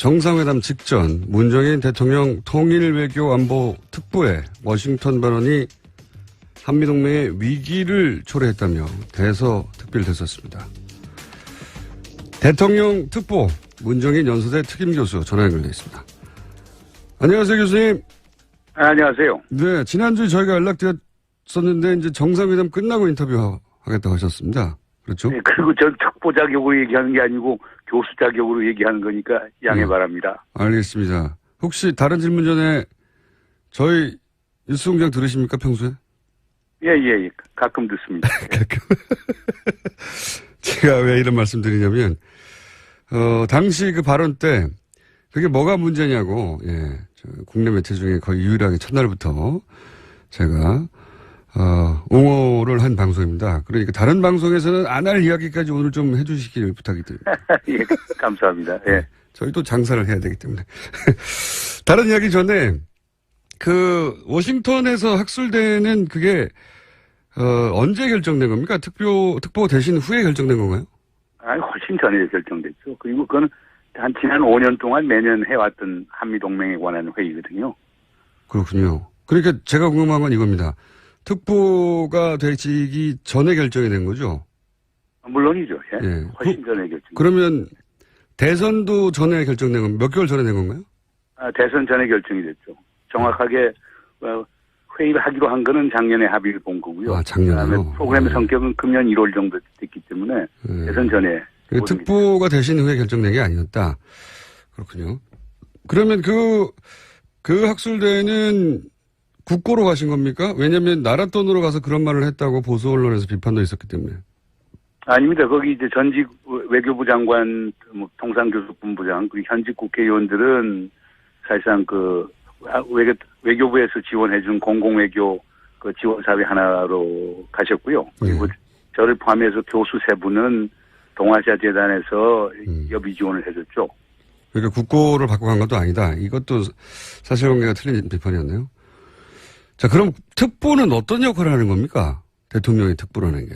정상회담 직전 문정인 대통령 통일외교안보특보의 워싱턴 발언이 한미동맹의 위기를 초래했다며 대서특필됐었습니다. 대통령 특보 문정인 연수대 특임교수 전화 연결되어 있습니다. 안녕하세요, 교수님. 안녕하세요. 네, 지난주에 저희가 연락드렸었는데 이제 정상회담 끝나고 인터뷰하겠다고 하셨습니다. 그렇죠? 네, 그리고 전 특보 자격으로 얘기하는 게 아니고 교수 자격으로 얘기하는 거니까 양해 바랍니다. 알겠습니다. 혹시 다른 질문 전에 저희 뉴스공장 들으십니까, 평소에? 예. 가끔 듣습니다. 가끔. 제가 왜 이런 말씀 드리냐면, 당시 그 발언 때, 그게 뭐가 문제냐고, 국내 매체 중에 거의 유일하게 첫날부터 제가, 옹호를 한 방송입니다. 그러니까 다른 방송에서는 안 할 이야기까지 오늘 좀 해주시길 부탁이 드립니다. 예, 감사합니다. 예. 네, 저희도 장사를 해야 되기 때문에. 다른 이야기 전에, 워싱턴에서 학술대는 그게, 언제 결정된 겁니까? 특보 대신 후에 결정된 건가요? 아니, 훨씬 전에 결정됐죠. 그리고 그건 지난 5년 동안 매년 해왔던 한미동맹에 관한 회의거든요. 그렇군요. 그러니까 제가 궁금한 건 이겁니다. 특보가 되기 전에 결정이 된 거죠? 물론이죠. 예. 예. 훨씬 전에 결정. 그러면 대선도 전에 결정된 건 몇 개월 전에 된 건가요? 대선 전에 결정이 됐죠. 정확하게 회의를 하기로 한 거는 작년에 합의를 본 거고요. 작년에요? 프로그램의 성격은 금년 1월 정도 됐기 때문에 대선 전에. 특보가 되신 후에 결정된 게 아니었다. 그렇군요. 그러면 그 학술대회는 국고로 가신 겁니까? 왜냐하면 나라 돈으로 가서 그런 말을 했다고 보수 언론에서 비판도 있었기 때문에. 아닙니다. 거기 이제 전직 외교부 장관, 통상교섭본부장, 그리고 현직 국회의원들은 사실상 외교부에서 지원해준 공공외교 지원사회 하나로 가셨고요. 그리고 저를 포함해서 교수 세 분은 동아시아 재단에서 여비 지원을 해줬죠. 그러니까 국고를 받고 간 것도 아니다. 이것도 사실관계가 틀린 비판이었네요. 자, 그럼 특보는 어떤 역할을 하는 겁니까? 대통령의 특보라는 게.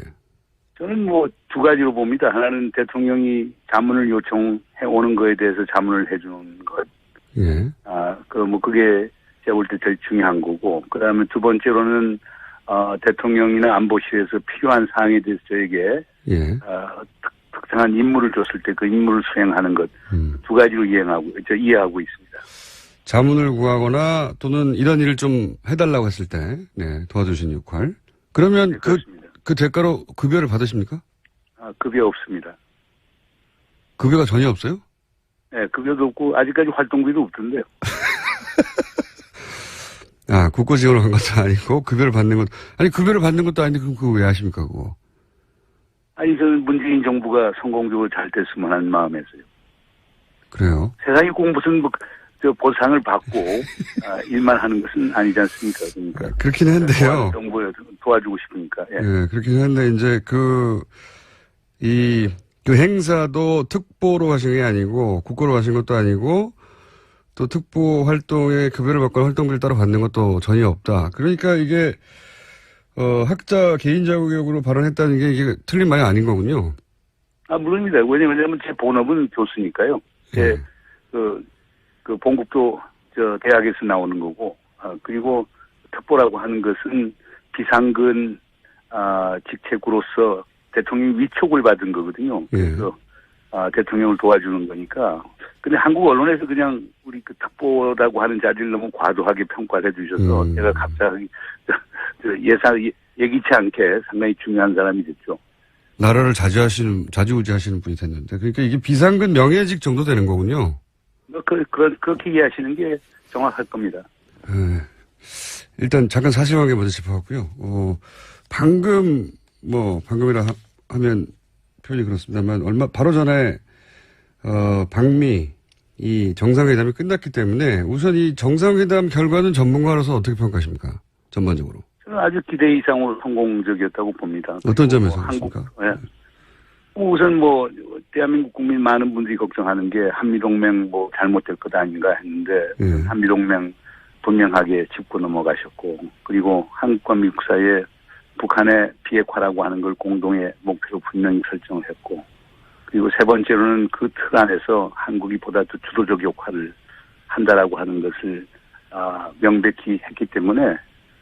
저는 두 가지로 봅니다. 하나는 대통령이 자문을 요청해 오는 거에 대해서 자문을 해주는 것. 예. 그게 제가 볼 때 제일 중요한 거고. 그 다음에 두 번째로는, 대통령이나 안보실에서 필요한 사항에 대해서 저에게, 특정한 임무를 줬을 때 그 임무를 수행하는 것. 두 가지로 이해하고 있습니다. 자문을 구하거나 또는 이런 일을 좀 해달라고 했을 때, 도와주신 역할. 그러면 네, 그 대가로 급여를 받으십니까? 급여 없습니다. 급여가 전혀 없어요? 네, 급여도 없고, 아직까지 활동비도 없던데요. 국고 지원을 한 것도 아니고, 급여를 받는 것도 아닌데, 그럼 그거 왜 하십니까, 그거? 아니, 저는 문재인 정부가 성공적으로 잘 됐으면 하는 마음에서요. 그래요? 세상이 꼭 무슨 보상을 받고 일만 하는 것은 아니지 않습니까? 그러니까 그렇긴 한데요. 정부에 도와주고 싶으니까. 예. 그렇긴 한데 이제 그 행사도 특보로 가신 게 아니고 국고로 가신 것도 아니고 또 특보 활동에 급여를 받거나 활동비를 따로 받는 것도 전혀 없다. 그러니까 이게 학자 개인 자격으로 발언했다는 게 이게 틀린 말이 아닌 거군요. 물론입니다. 왜냐면 제 본업은 교수니까요. 제 그 본국도 대학에서 나오는 거고, 그리고 특보라고 하는 것은 비상근 직책으로서 대통령 위촉을 받은 거거든요. 그래서 대통령을 도와주는 거니까. 근데 한국 언론에서 그냥 우리 그 특보라고 하는 자리를 너무 과도하게 평가를 해주셔서 제가 갑자기 예기치 않게 상당히 중요한 사람이 됐죠. 나라를 자주우지하시는 분이 됐는데, 그러니까 이게 비상근 명예직 정도 되는 거군요. 그렇게 이해하시는 게 정확할 겁니다. 일단 잠깐 사실관계 먼저 짚어봤고요. 방금이라 하면 표현이 그렇습니다만, 바로 전에, 방미, 이 정상회담이 끝났기 때문에 우선 이 정상회담 결과는 전문가로서 어떻게 평가하십니까? 전반적으로. 저는 아주 기대 이상으로 성공적이었다고 봅니다. 어떤 점에서 그렇습니까? 우선 대한민국 국민 많은 분들이 걱정하는 게 한미동맹 잘못될 것 아닌가 했는데 한미동맹 분명하게 짚고 넘어가셨고, 그리고 한국과 미국 사이에 북한의 비핵화라고 하는 걸 공동의 목표로 분명히 설정을 했고, 그리고 세 번째로는 그 틀 안에서 한국이 보다 더 주도적 역할을 한다라고 하는 것을 명백히 했기 때문에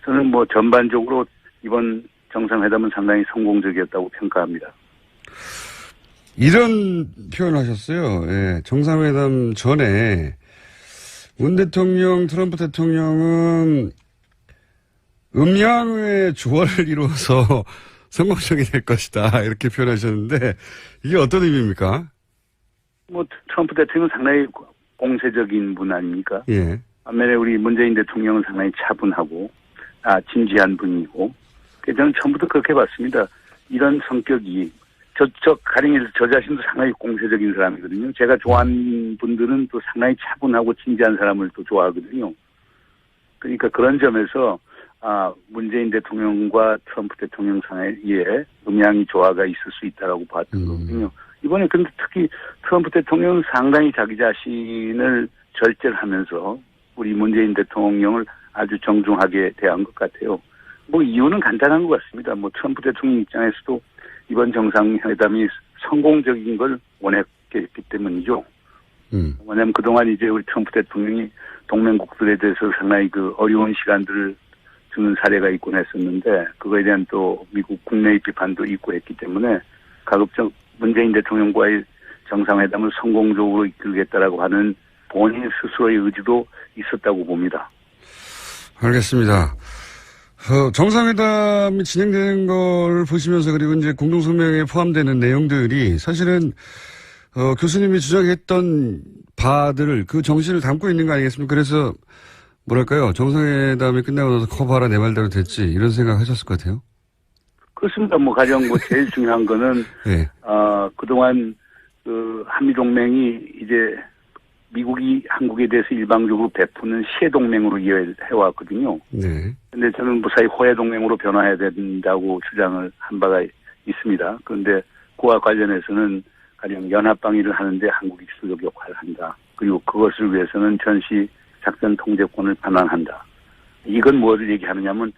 저는 뭐 전반적으로 이번 정상회담은 상당히 성공적이었다고 평가합니다. 이런 표현을 하셨어요. 예, 정상회담 전에 문 대통령, 트럼프 대통령은 음양의 조화를 이루어서 성공적이 될 것이다. 이렇게 표현하셨는데 이게 어떤 의미입니까? 뭐 트럼프 대통령은 상당히 공세적인 분 아닙니까? 예. 반면에 우리 문재인 대통령은 상당히 차분하고 진지한 분이고 저는 처음부터 그렇게 봤습니다. 이런 성격이 가령 저 자신도 상당히 공세적인 사람이거든요. 제가 좋아하는 분들은 또 상당히 차분하고 진지한 사람을 또 좋아하거든요. 그러니까 그런 점에서 문재인 대통령과 트럼프 대통령 사이에 음양이 조화가 있을 수 있다라고 봤던 거거든요. 이번에 근데 특히 트럼프 대통령은 상당히 자기 자신을 절제하면서 우리 문재인 대통령을 아주 정중하게 대한 것 같아요. 뭐 이유는 간단한 것 같습니다. 뭐 트럼프 대통령 입장에서도 이번 정상회담이 성공적인 걸 원했기 때문이죠. 왜냐하면 그동안 이제 우리 트럼프 대통령이 동맹국들에 대해서 상당히 그 어려운 시간들을 주는 사례가 있곤 했었는데 그거에 대한 또 미국 국내의 비판도 있고 했기 때문에 가급적 문재인 대통령과의 정상회담을 성공적으로 이끌겠다라고 하는 본인 스스로의 의지도 있었다고 봅니다. 알겠습니다. 정상회담이 진행되는 걸 보시면서 그리고 이제 공동성명에 포함되는 내용들이 사실은 교수님이 주장했던 바들을 그 정신을 담고 있는 거 아니겠습니까? 그래서 뭐랄까요? 정상회담이 끝나고 나서 커봐라 내 말대로 됐지 이런 생각 하셨을 것 같아요. 그렇습니다. 뭐 가장 제일 중요한 거는 네. 그동안 그 한미동맹이 이제 미국이 한국에 대해서 일방적으로 베푸는 시해동맹으로 이해해왔거든요. 네. 근데 저는 무사히 호해동맹으로 변화해야 된다고 주장을 한 바가 있습니다. 그런데 그와 관련해서는 가령 연합방위를 하는데 한국이 주도적 역할을 한다. 그리고 그것을 위해서는 전시 작전 통제권을 반환한다. 이건 뭐를 얘기하느냐면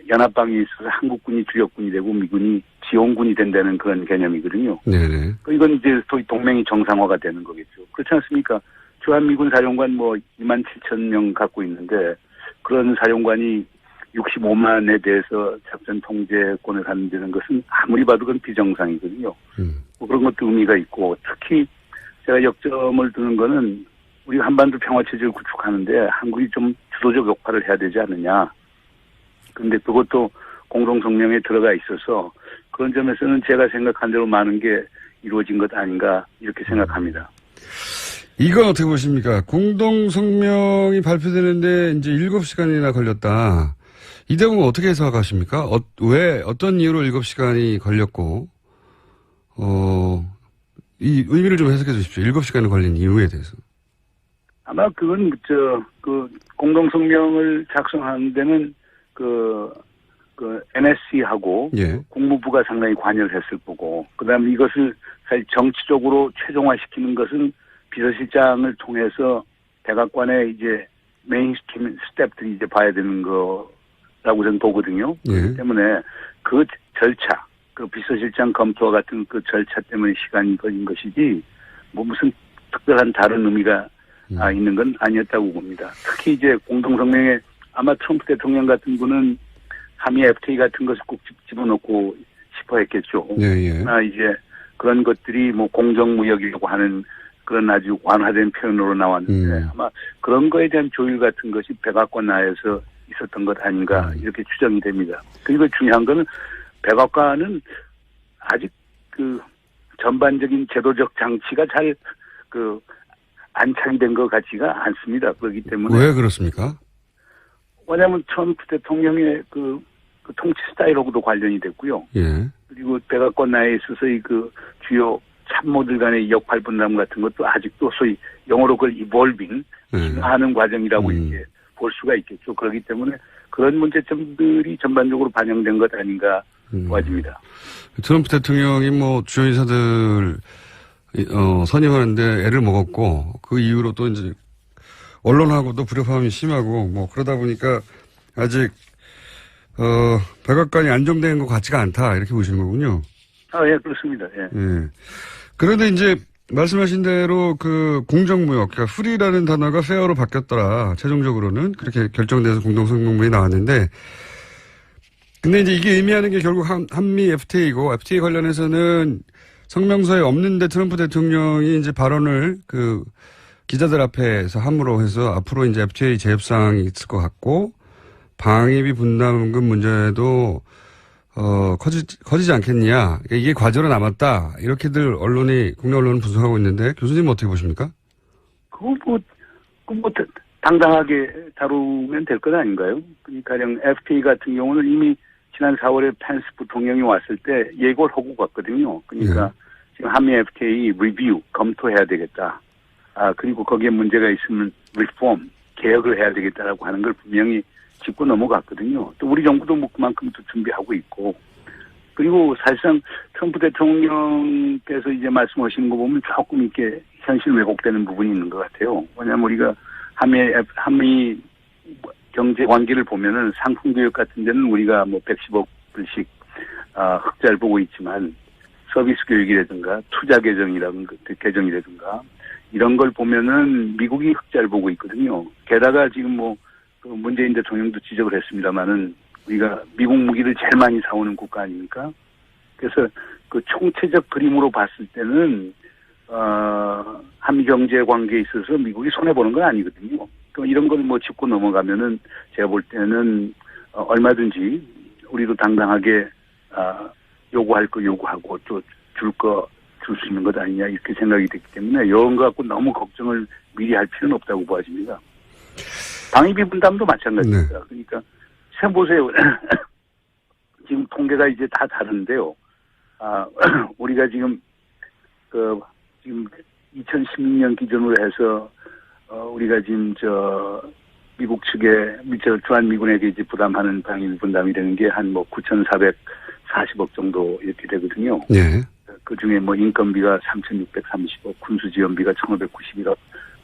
연합방위에 있어서 한국군이 주력군이 되고 미군이 지원군이 된다는 그런 개념이거든요. 네네. 이건 이제 동맹이 정상화가 되는 거겠죠. 그렇지 않습니까? 주한미군 사령관 27,000명 갖고 있는데 그런 사령관이 65만에 대해서 작전 통제권을 갖는다는 것은 아무리 봐도 그건 비정상이거든요. 뭐 그런 것도 의미가 있고 특히 제가 역점을 두는 거는 우리 한반도 평화체제를 구축하는데 한국이 좀 주도적 역할을 해야 되지 않느냐. 그런데 그것도 공동성명에 들어가 있어서 그런 점에서는 제가 생각한 대로 많은 게 이루어진 것 아닌가 이렇게 생각합니다. 이건 어떻게 보십니까? 공동성명이 발표되는데 이제 7시간이나 걸렸다. 이 대목은 어떻게 해석하십니까? 왜 어떤 이유로 7시간이 걸렸고 이 의미를 좀 해석해 주십시오. 7시간이 걸린 이유에 대해서. 아마 그건 그 공동성명을 작성하는 데는 그 NSC하고 예. 국무부가 상당히 관여를 했을 거고 그다음에 이것을 사실 정치적으로 최종화시키는 것은 비서실장을 통해서 백악관의 이제 메인스트림 스텝들이 이제 봐야 되는 거라고 저는 보거든요. 예. 그렇기 때문에 그 절차, 그 비서실장 검토와 같은 그 절차 때문에 시간이 걸린 것이지 뭐 무슨 특별한 다른 의미가 있는 건 아니었다고 봅니다. 특히 이제 공동성명에 아마 트럼프 대통령 같은 분은 한미 FTA 같은 것을 꼭 집어넣고 싶어 했겠죠. 예, 예. 이제 그런 것들이 뭐 공정무역이라고 하는 그런 아주 완화된 표현으로 나왔는데 아마 그런 거에 대한 조율 같은 것이 백악관 내에서 있었던 것 아닌가 이렇게 추정이 됩니다. 그리고 중요한 거는 백악관은 아직 그 전반적인 제도적 장치가 잘 안착이 된 것 같지가 않습니다. 그렇기 때문에. 왜 그렇습니까? 왜냐하면 트럼프 대통령의 그 통치 스타일하고도 관련이 됐고요. 예. 그리고 백악관 내에 있어서의 그 주요 참모들 간의 역할 분담 같은 것도 아직도 소위 영어로 그걸 evolving, 진화하는 과정이라고 이렇게 볼 수가 있겠죠. 그렇기 때문에 그런 문제점들이 전반적으로 반영된 것 아닌가 보아집니다. 트럼프 대통령이 주요 인사들 선임하는데 애를 먹었고 그 이후로 또 이제 언론하고도 불협화음이 심하고 그러다 보니까 아직 백악관이 안정된 것 같지가 않다 이렇게 보시는 거군요. 예, 그렇습니다. 예. 예. 그런데 이제 말씀하신 대로 그 공정무역, 그러니까 프리라는 단어가 페어로 바뀌었더라. 최종적으로는 그렇게 결정돼서 공동성명문이 나왔는데, 근데 이제 이게 의미하는 게 결국 한미 FTA이고, FTA 관련해서는 성명서에 없는데 트럼프 대통령이 이제 발언을 그 기자들 앞에서 함으로 해서 앞으로 이제 FTA 재협상이 있을 것 같고, 방위비 분담금 문제도 커지지 않겠냐. 그러니까 이게 과제로 남았다. 이렇게들 국내 언론은 분석하고 있는데 교수님은 어떻게 보십니까? 그거 당당하게 다루면 될 것 아닌가요? 그러니까 FTA 같은 경우는 이미 지난 4월에 펜스 부통령이 왔을 때 예고를 하고 갔거든요. 그러니까 지금 한미 FTA 리뷰 검토해야 되겠다. 그리고 거기에 문제가 있으면 리폼 개혁을 해야 되겠다라고 하는 걸 분명히 짚고 넘어갔거든요. 또 우리 정부도 뭐 그만큼 또 준비하고 있고. 그리고 사실상 트럼프 대통령께서 이제 말씀하시는 거 보면 조금 이렇게 현실 왜곡되는 부분이 있는 것 같아요. 왜냐하면 우리가 한미 경제 관계를 보면은 상품 교육 같은 데는 우리가 뭐 110억 불씩 흑자를 보고 있지만 서비스 교육이라든가 투자 계정이라든가 이런 걸 보면은 미국이 흑자를 보고 있거든요. 게다가 지금 뭐 그 문재인 대통령도 지적을 했습니다마는 우리가 미국 무기를 제일 많이 사오는 국가 아닙니까? 그래서 그 총체적 그림으로 봤을 때는 한미 경제 관계에 있어서 미국이 손해 보는 건 아니거든요. 그 이런 걸 뭐 짚고 넘어가면은 제가 볼 때는 얼마든지 우리도 당당하게 요구할 거 요구하고 또 줄 수 있는 것 아니냐 이렇게 생각이 됐기 때문에 이런 거 갖고 너무 걱정을 미리 할 필요는 없다고 보아집니다. 방위비 분담도 마찬가지입니다. 네. 그러니까 xem 보세요. 지금 통계가 이제 다 다른데요. 우리가 지금 2016년 기준으로 해서 우리가 지금 미국 측에 주한미군에게 이제 부담하는 방위비 분담이 되는 게 한 뭐 9,440억 정도 이렇게 되거든요. 네. 그 중에 뭐 인건비가 3,630억, 군수지원비가 1,591억,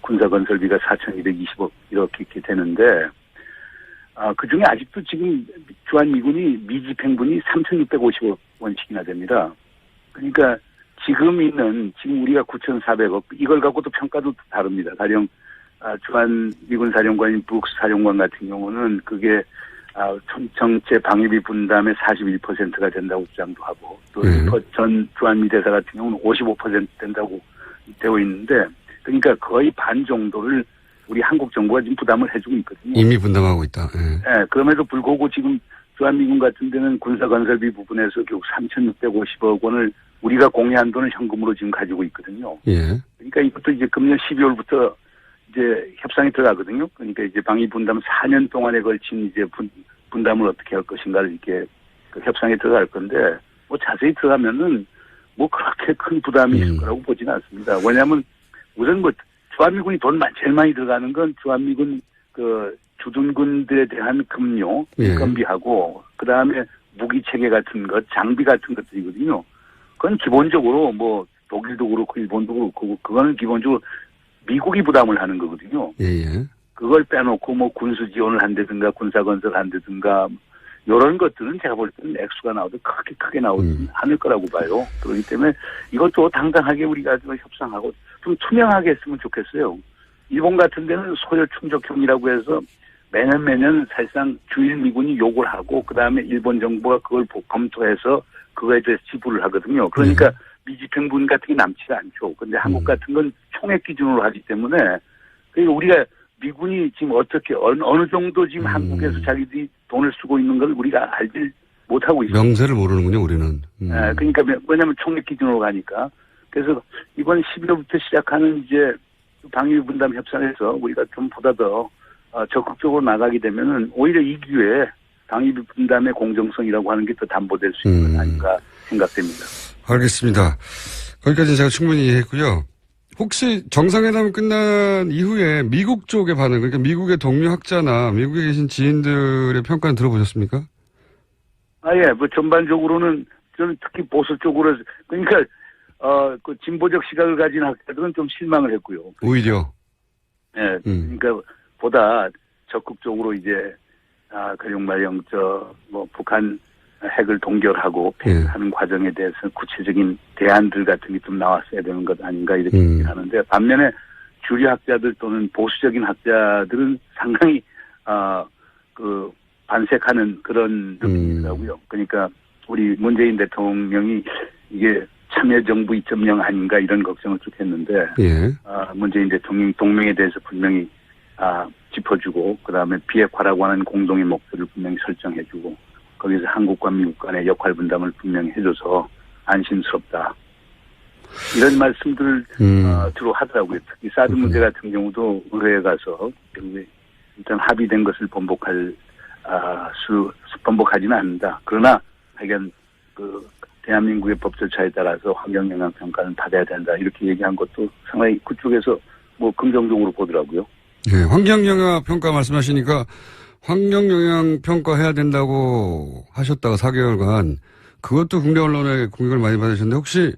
군사건설비가 4,220억 이렇게 되는데 그 중에 아직도 지금 주한미군이 미집행분이 3,650억 원씩이나 됩니다. 그러니까 지금 우리가 9,400억 이걸 갖고도 평가도 다릅니다. 가령 주한미군 사령관인 브룩스 사령관 같은 경우는 그게 전체 방위비 분담의 41%가 된다고 주장도 하고 또 전 주한미 대사 같은 경우는 55% 된다고 되어 있는데 그러니까 거의 반 정도를 우리 한국 정부가 지금 부담을 해주고 있거든요. 이미 분담하고 있다. 네, 그럼에도 불구하고 지금 주한미군 같은 데는 군사건설비 부분에서 결국 3,650억 원을 우리가 공유한 돈을 현금으로 지금 가지고 있거든요. 예. 그러니까 이것도 이제 금년 12월부터 이제 협상이 들어가거든요. 그러니까 이제 방위 분담 4년 동안에 걸친 이제 분담을 어떻게 할 것인가를 이렇게 그 협상에 들어갈 건데 뭐 자세히 들어가면은 뭐 그렇게 큰 부담이 있을 거라고 보지는 않습니다. 왜냐하면 우선 뭐 주한미군이 돈 제일 많이 들어가는 건 주한미군 그 주둔군들에 대한 급료, 인건비하고 그다음에 무기 체계 같은 것, 장비 같은 것들이거든요. 그건 기본적으로 뭐 독일도 그렇고 일본도 그렇고 그거는 기본적으로 미국이 부담을 하는 거거든요. 예. 그걸 빼놓고 뭐 군수 지원을 한다든가 군사 건설 한다든가 이런 것들은 제가 볼 때는 액수가 나오도 그렇게 크게 나오지 않을 거라고 봐요. 그렇기 때문에 이것도 당당하게 우리가 좀 협상하고 좀 투명하게 했으면 좋겠어요. 일본 같은 데는 소요 충족형이라고 해서 매년 사실상 주일 미군이 요구를 하고 그다음에 일본 정부가 그걸 검토해서 그거에 대해서 지불을 하거든요. 그러니까 미집행분 같은 게 남지가 않죠. 근데 한국 같은 건 총액 기준으로 하기 때문에 그러니까 우리가 미군이 지금 어떻게 어느 정도 지금 한국에서 자기들이 돈을 쓰고 있는 걸 우리가 알지 못하고 있어요. 명세를 모르는군요, 우리는. 네, 그러니까 왜냐하면 총액 기준으로 가니까. 그래서 이번 11월부터 시작하는 이제 방위비 분담 협상에서 우리가 좀 보다 더 적극적으로 나가게 되면은 오히려 이 기회에 방위비 분담의 공정성이라고 하는 게 더 담보될 수 있는 것 아닌가 생각됩니다. 알겠습니다. 거기까지는 제가 충분히 이해했고요. 혹시 정상회담 끝난 이후에 미국 쪽의 반응, 그러니까 미국의 동료 학자나 미국에 계신 지인들의 평가는 들어보셨습니까? 예, 뭐 전반적으로는 저는 특히 보수 쪽으로 그러니까 그 진보적 시각을 가진 학자들은 좀 실망을 했고요. 그러니까, 오히려. 예, 그러니까 보다 적극적으로 이제 가령말령 뭐 북한 핵을 동결하고 폐기하는 과정에 대해서 구체적인 대안들 같은 게 좀 나왔어야 되는 것 아닌가 이렇게 얘기를 하는데 반면에 주류학자들 또는 보수적인 학자들은 상당히 반색하는 그런 느낌이더라고요. 그러니까 우리 문재인 대통령이 이게 참여정부 2.0 아닌가 이런 걱정을 쭉 했는데 예. 문재인 대통령 동맹에 대해서 분명히 짚어주고 그다음에 비핵화라고 하는 공동의 목표를 분명히 설정해주고 거기서 한국과 미국 간의 역할 분담을 분명히 해줘서 안심스럽다. 이런 말씀들을 주로 하더라고요. 특히 사드 문제 같은 경우도 의회에 가서 일단 합의된 것을 번복하지는 않는다. 그러나 하여간 대한민국의 법 절차에 따라서 환경영향평가는 받아야 된다. 이렇게 얘기한 것도 상당히 그쪽에서 긍정적으로 보더라고요. 예, 환경영향평가 말씀하시니까 환경영향평가 해야 된다고 하셨다가 4개월간 그것도 국내 언론에 공격을 많이 받으셨는데 혹시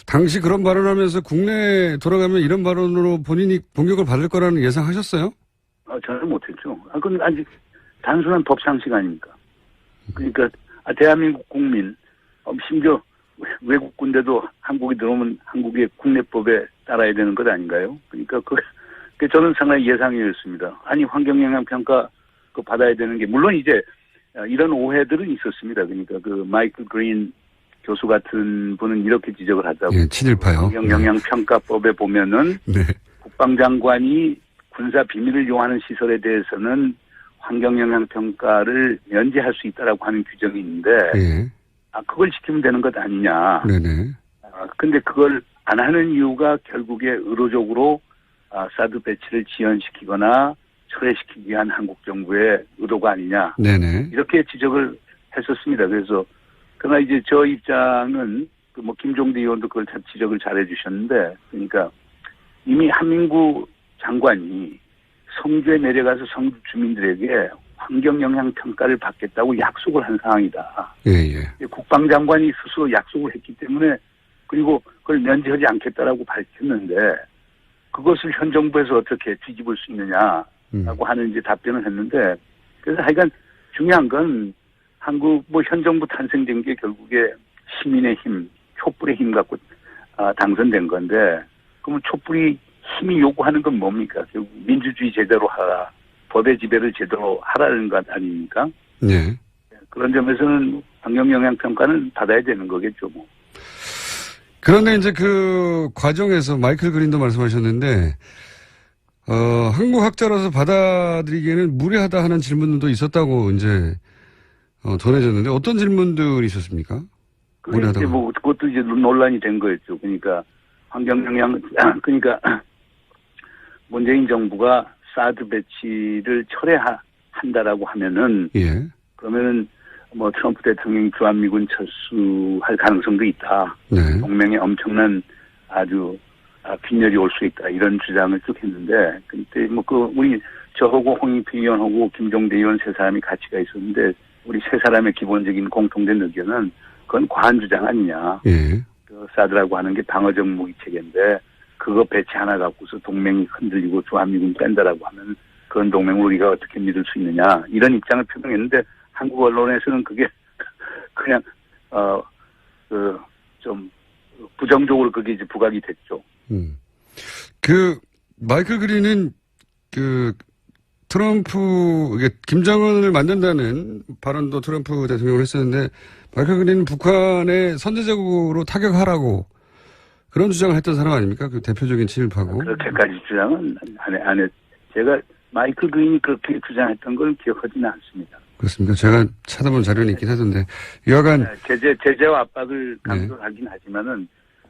당시 그런 발언하면서 국내에 돌아가면 이런 발언으로 본인이 공격을 받을 거라는 예상하셨어요? 저는 못했죠. 그건 아직 단순한 법상식 아닙니까? 그러니까 대한민국 국민 심지어 외국 군대도 한국이 들어오면 한국의 국내법에 따라야 되는 것 아닌가요? 그러니까 저는 상당히 예상이었습니다. 아니 환경영향평가 받아야 되는 게 물론 이제 이런 오해들은 있었습니다. 그러니까 마이클 그린 교수 같은 분은 이렇게 지적을 하자고. 예, 친일파요. 환경영향평가법에 보면은 네. 국방장관이 군사 비밀을 요하는 시설에 대해서는 환경영향평가를 면제할 수 있다라고 하는 규정이 있는데 예. 그걸 지키면 되는 것 아니냐. 네네. 근데 그걸 안 하는 이유가 결국에 의도적으로 사드 배치를 지연시키거나 철회시키기 위한 한국 정부의 의도가 아니냐. 네네. 이렇게 지적을 했었습니다. 그러나 이제 저 입장은 김종대 의원도 그걸 지적을 잘 해주셨는데, 그러니까 이미 한민구 장관이 성주에 내려가서 성주 주민들에게 환경영향평가를 받겠다고 약속을 한 상황이다. 예. 국방장관이 스스로 약속을 했기 때문에 그리고 그걸 면제하지 않겠다라고 밝혔는데 그것을 현 정부에서 어떻게 뒤집을 수 있느냐라고 하는 이제 답변을 했는데 그래서 하여간 중요한 건 한국 현 정부 탄생된 게 결국에 시민의 힘, 촛불의 힘 갖고 당선된 건데 그러면 촛불이 힘이 요구하는 건 뭡니까? 결국 민주주의 제대로 하라. 법의 지배를 제대로 하라는 것 아닙니까? 네. 그런 점에서는 환경영향평가는 받아야 되는 거겠죠, 뭐. 그런데 이제 그 과정에서 마이클 그린도 말씀하셨는데, 한국 학자로서 받아들이기에는 무례하다 하는 질문도 있었다고 이제, 전해졌는데 어떤 질문들이 있었습니까? 그게 이제 그것도 이제 논란이 된 거였죠. 그러니까 그러니까 문재인 정부가 사드 배치를 철회한다라고 하면은 예. 그러면은 트럼프 대통령이 주한미군 철수할 가능성도 있다. 네. 동맹에 엄청난 아주 빈혈이 올 수 있다. 이런 주장을 쭉 했는데 그때 우리 저하고 홍익표 의원하고 김종대 의원 세 사람이 같이 가 있었는데 우리 세 사람의 기본적인 공통된 의견은 그건 과한 주장 아니냐. 예. 사드라고 하는 게 방어적 무기 체계인데 그거 배치 하나 갖고서 동맹이 흔들리고 주한미군 뺀다라고 하면 그런 동맹을 우리가 어떻게 믿을 수 있느냐 이런 입장을 표명했는데 한국 언론에서는 그게 그냥 좀 부정적으로 그게 이제 부각이 됐죠. 마이클 그린은 트럼프 김정은을 만든다는 발언도 트럼프 대통령을 했었는데 마이클 그린은 북한에 선제적으로 타격하라고 그런 주장을 했던 사람 아닙니까? 그 대표적인 친일파고. 그렇게까지 주장은 안 했. 제가 마이클 그린이 그렇게 주장했던 걸 기억하지는 않습니다. 그렇습니까? 제가 찾아본 자료는 있긴 하던데. 여하간. 제재와 압박을 강조하긴 하지만은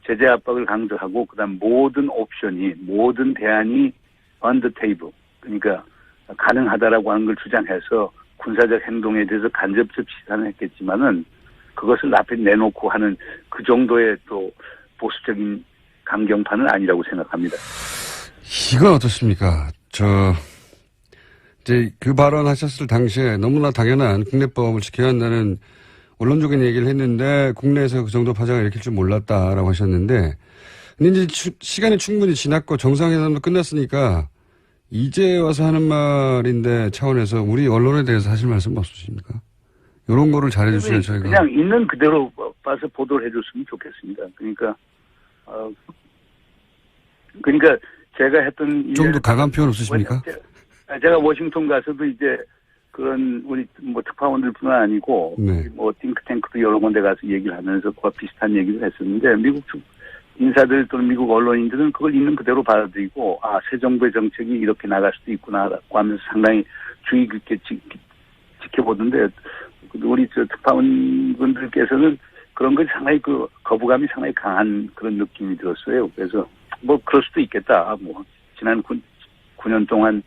제재 압박을 강조하고 그다음 모든 옵션이 모든 대안이 on the table. 그러니까 가능하다라고 하는 걸 주장해서 군사적 행동에 대해서 간접적 시사는 했겠지만은 그것을 앞에 내놓고 하는 그 정도의 또 보수적인 강경파는 아니라고 생각합니다. 이건 어떻습니까? 이제 그 발언하셨을 당시에 너무나 당연한 국내법을 지켜야 한다는 원론적인 얘기를 했는데 국내에서 그 정도 파장을 일으킬 줄 몰랐다라고 하셨는데 근데 이제 시간이 충분히 지났고 정상회담도 끝났으니까 이제 와서 하는 말인데 차원에서 우리 언론에 대해서 하실 말씀 없으십니까? 이런 거를 잘해주시면 저희가. 그냥 있는 그대로 봐서 보도를 해줬으면 좋겠습니다. 그러니까 제가 했던. 좀 더 강한 표현 없으십니까? 제가 워싱턴 가서도 이제 그런 우리 뭐 특파원들뿐만 아니고 네. 뭐 띵크탱크도 여러 군데 가서 얘기를 하면서 그와 비슷한 얘기를 했었는데 미국 측 인사들 또는 미국 언론인들은 그걸 있는 그대로 받아들이고 새 정부의 정책이 이렇게 나갈 수도 있구나라고 하면서 상당히 주의 깊게 지켜보던데 우리 특파원분들께서는 그런 것이 상당히 거부감이 상당히 강한 그런 느낌이 들었어요. 그래서 뭐 그럴 수도 있겠다. 뭐 지난 9년 동안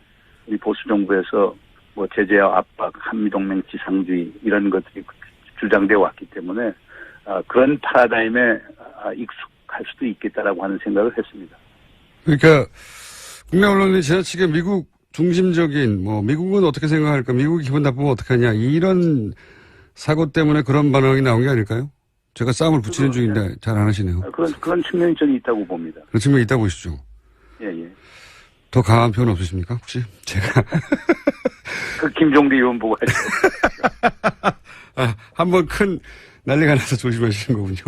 우리 보수 정부에서 뭐 제재와 압박, 한미동맹 지상주의 이런 것들이 주장되어 왔기 때문에 그런 파라다임에 익숙할 수도 있겠다라고 하는 생각을 했습니다. 그러니까 국내 언론이 지나치게 미국 중심적인 미국은 어떻게 생각할까, 미국이 기분 나쁘면 어떡하냐 이런 사고 때문에 그런 반응이 나온 게 아닐까요? 제가 싸움을 붙이는 중인데 잘 안 하시네요. 그런 측면이 저는 있다고 봅니다. 그런 측면이 있다고 보시죠. 예. 더 강한 표현 없으십니까? 혹시 제가 김종대 의원 보고 하죠. 한번 큰 난리가 나서 조심하시는 거군요.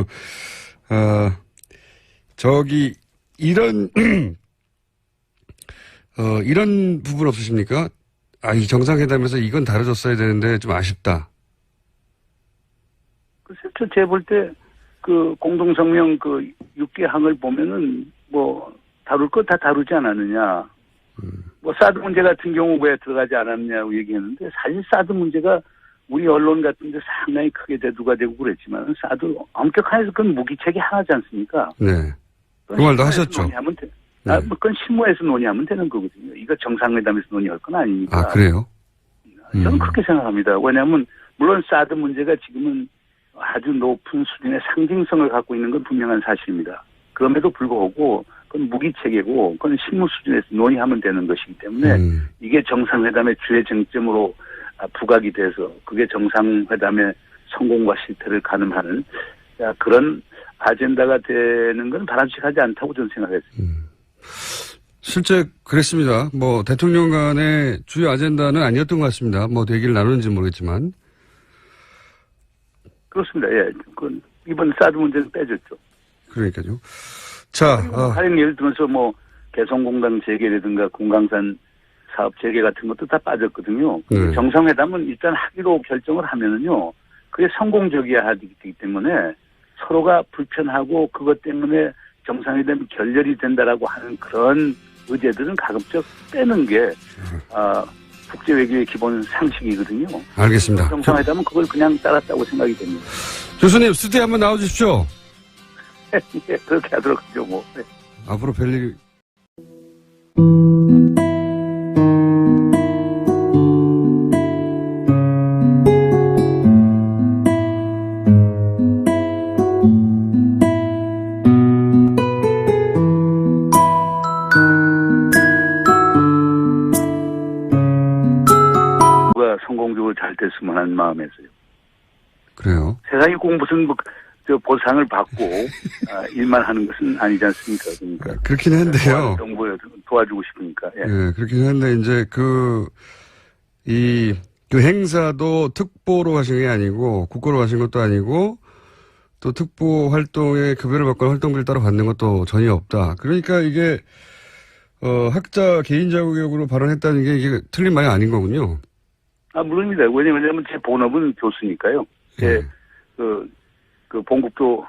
이런 부분 없으십니까? 이 정상회담에서 이건 다뤄졌어야 되는데 좀 아쉽다. 글쎄요, 제가 볼 때 공동성명 6개 항을 보면은 다룰 것 다 다루지 않았느냐. 사드 문제 같은 경우 왜 들어가지 않았느냐고 얘기했는데 사실 사드 문제가 우리 언론 같은 데 상당히 크게 대두가 되고 그랬지만 사드 엄격한에서 그건 무기체계 하나지 않습니까? 네. 그 말도 하셨죠. 그건 실무에서 논의하면 되는 거거든요. 이거 정상회담에서 논의할 건 아니니까. 그래요? 저는 그렇게 생각합니다. 왜냐하면 물론 사드 문제가 지금은 아주 높은 수준의 상징성을 갖고 있는 건 분명한 사실입니다. 그럼에도 불구하고 그건 무기체계고 그건 실무 수준에서 논의하면 되는 것이기 때문에 이게 정상회담의 주요 쟁점으로 부각이 돼서 그게 정상회담의 성공과 실패를 가늠하는 그런 아젠다가 되는 건 바람직하지 않다고 저는 생각했습니다. 실제 그랬습니다. 대통령 간의 주요 아젠다는 아니었던 것 같습니다. 얘기를 나누는지 모르겠지만. 그렇습니다. 예. 이번 사드 문제는 빼줬죠. 그러니까요. 자. 가령 예를 들면서 개성공단 재개라든가 금강산 사업 재개 같은 것도 다 빠졌거든요. 네. 정상회담은 일단 하기로 결정을 하면은요. 그게 성공적이어야 하기 때문에 서로가 불편하고 그것 때문에 정상회담이 결렬이 된다라고 하는 그런 의제들은 가급적 빼는 게 국제외교의 기본 상식이거든요. 알겠습니다. 정상회담은 그걸 그냥 따랐다고 생각이 됩니다. 교수님 스튜디오에 한번 나와주십시오. 예, 그렇게 하도록 하죠. 네. 앞으로 별일이. 성공적으로 잘 됐으면 하는 마음에서요. 그래요? 세상이 꼭 무슨 보상을 받고 일만 하는 것은 아니지 않습니까? 그러니까 그렇긴 한데요. 정부에 도와주고 싶으니까. 예. 네, 그렇긴 한데 이제 그 행사도 특보로 하신 게 아니고 국고로 하신 것도 아니고 또 특보 활동에 급여를 받거나 활동비를 따로 받는 것도 전혀 없다. 그러니까 이게 학자 개인 자격으로 발언했다는 게 이게 틀린 말이 아닌 거군요. 물론입니다. 왜냐면 제 본업은 교수니까요. 제 본국도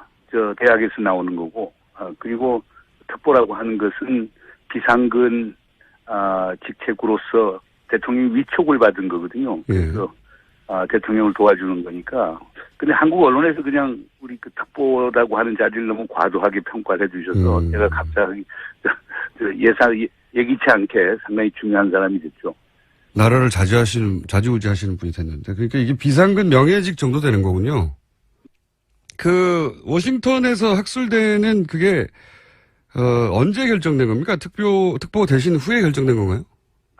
대학에서 나오는 거고, 그리고 특보라고 하는 것은 비상근 직책으로서 대통령이 위촉을 받은 거거든요. 그래서 대통령을 도와주는 거니까. 근데 한국 언론에서 그냥 우리 특보라고 하는 자리를 너무 과도하게 평가를 해주셔서 제가 갑자기 예기치 않게 상당히 중요한 사람이 됐죠. 나라를 자주우지하시는 분이 됐는데, 그러니까 이게 비상근 명예직 정도 되는 거군요. 워싱턴에서 학술대는 그게, 언제 결정된 겁니까? 특보 대신 후에 결정된 건가요?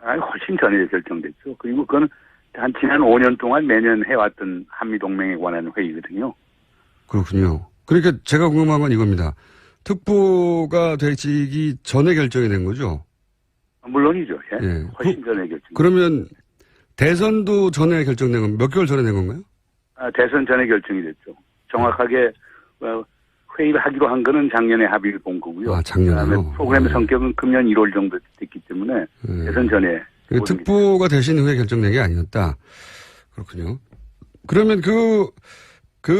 훨씬 전에 결정됐죠. 그리고 그건 지난 5년 동안 매년 해왔던 한미동맹에 관한 회의거든요. 그렇군요. 그러니까 제가 궁금한 건 이겁니다. 특보가 되기 전에 결정이 된 거죠? 물론이죠. 예. 예. 훨씬 전에 결정. 그러면 대선도 전에 결정된 건 몇 개월 전에 된 건가요? 대선 전에 결정이 됐죠. 정확하게 회의를 하기로 한 거는 작년에 합의를 본 거고요. 아, 작년에요? 그다음에 프로그램의 성격은 금년 1월 정도 됐기 때문에 대선 전에. 특보가 되신 후에 결정된 게 아니었다. 그렇군요. 그러면 그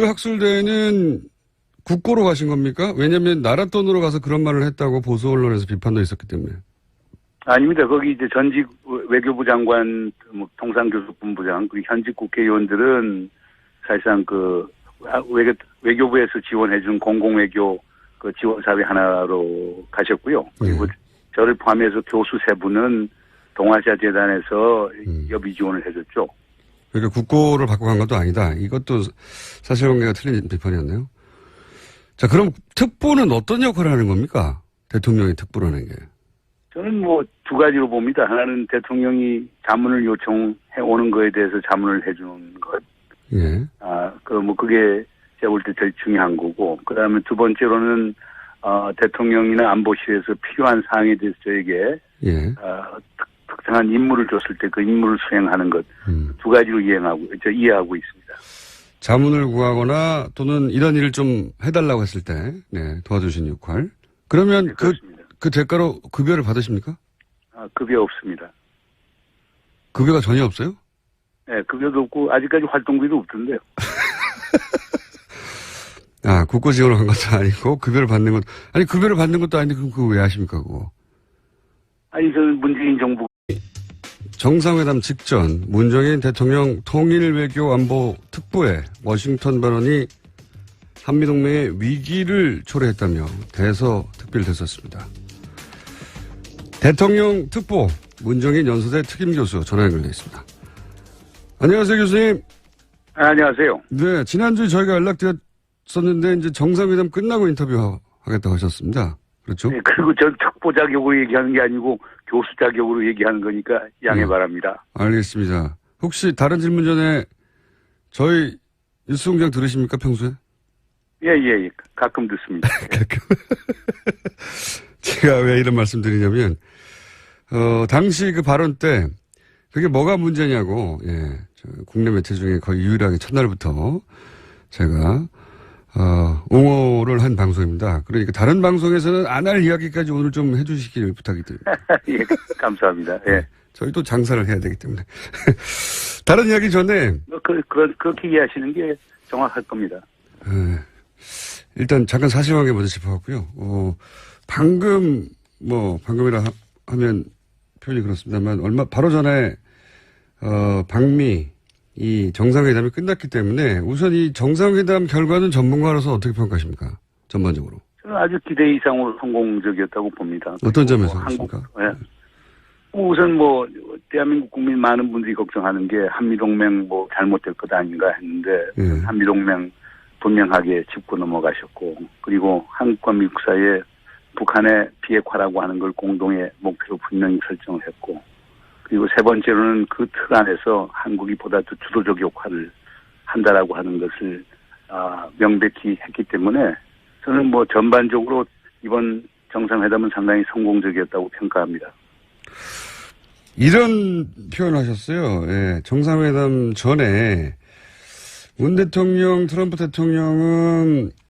학술대회는 국고로 가신 겁니까? 왜냐하면 나라 돈으로 가서 그런 말을 했다고 보수 언론에서 비판도 있었기 때문에. 아닙니다. 거기 이제 전직 외교부 장관, 통상교섭본부장, 그리고 현직 국회의원들은 사실상 외교부에서 지원해준 공공외교 지원사회 하나로 가셨고요. 그리고 저를 포함해서 교수 세 분은 동아시아 재단에서 여비 지원을 해줬죠. 그러니까 국고를 받고 간 것도 아니다. 이것도 사실관계가 틀린 비판이었네요. 자, 그럼 특보는 어떤 역할을 하는 겁니까? 대통령이 특보라는 게. 저는 두 가지로 봅니다. 하나는 대통령이 자문을 요청해 오는 거에 대해서 자문을 해주는 것. 예. 그게 제가 볼 때 제일 중요한 거고. 그 다음에 두 번째로는, 대통령이나 안보실에서 필요한 사항에 대해서 저에게, 예. 특정한 임무를 줬을 때 그 임무를 수행하는 것. 두 가지로 이해하고 있습니다. 자문을 구하거나 또는 이런 일을 좀 해달라고 했을 때, 네, 도와주신 역할. 그러면 네, 그 대가로 급여를 받으십니까? 급여 없습니다. 급여가 전혀 없어요? 네, 급여도 없고, 아직까지 활동비도 없던데요. 국고 지원을 한 것도 아니고, 급여를 받는 것, 급여를 받는 것도 아닌데, 그럼 그거 왜 하십니까, 그거? 저는 문재인 정부. 정상회담 직전, 문재인 대통령 통일외교안보특보에 워싱턴 발언이 한미동맹의 위기를 초래했다며 대서특필 됐었습니다. 대통령 특보, 문정인 연수대 특임교수 전화 연결되어 있습니다. 안녕하세요, 교수님. 안녕하세요. 네, 지난주에 저희가 연락드렸었는데, 이제 정상회담 끝나고 인터뷰하겠다고 하셨습니다. 그렇죠? 네, 그리고 전 특보 자격으로 얘기하는 게 아니고 교수 자격으로 얘기하는 거니까 양해 바랍니다. 알겠습니다. 혹시 다른 질문 전에 저희 뉴스공장 들으십니까, 평소에? 예. 가끔 듣습니다. 가끔. 제가 왜 이런 말씀 드리냐면, 당시 그 발언 때, 그게 뭐가 문제냐고, 국내 매체 중에 거의 유일하게 첫날부터 제가, 옹호를 한 방송입니다. 그러니까 다른 방송에서는 안 할 이야기까지 오늘 좀 해주시길 부탁이 드립니다. 예, 감사합니다. 예. 저희도 장사를 해야 되기 때문에. 다른 이야기 전에. 그렇게 이해하시는 게 정확할 겁니다. 일단 잠깐 사실관계 먼저 짚어봤고요. 방금이라 하면 표현이 그렇습니다만, 바로 전에, 방미, 이 정상회담이 끝났기 때문에 우선 이 정상회담 결과는 전문가로서 어떻게 평가하십니까? 전반적으로. 저는 아주 기대 이상으로 성공적이었다고 봅니다. 어떤 점에서 그렇습니까? 우선 대한민국 국민 많은 분들이 걱정하는 게 한미동맹 잘못될 것 아닌가 했는데 한미동맹 분명하게 짚고 넘어가셨고 그리고 한국과 미국 사이에 북한의 비핵화라고 하는 걸 공동의 목표로 분명히 설정을 했고 그리고 세 번째로는 그 틀 안에서 한국이 보다 더 주도적 역할을 한다라고 하는 것을 명백히 했기 때문에 저는 전반적으로 이번 정상회담은 상당히 성공적이었다고 평가합니다. 이런 표현을 하셨어요. 예, 정상회담 전에 문 대통령, 트럼프 대통령은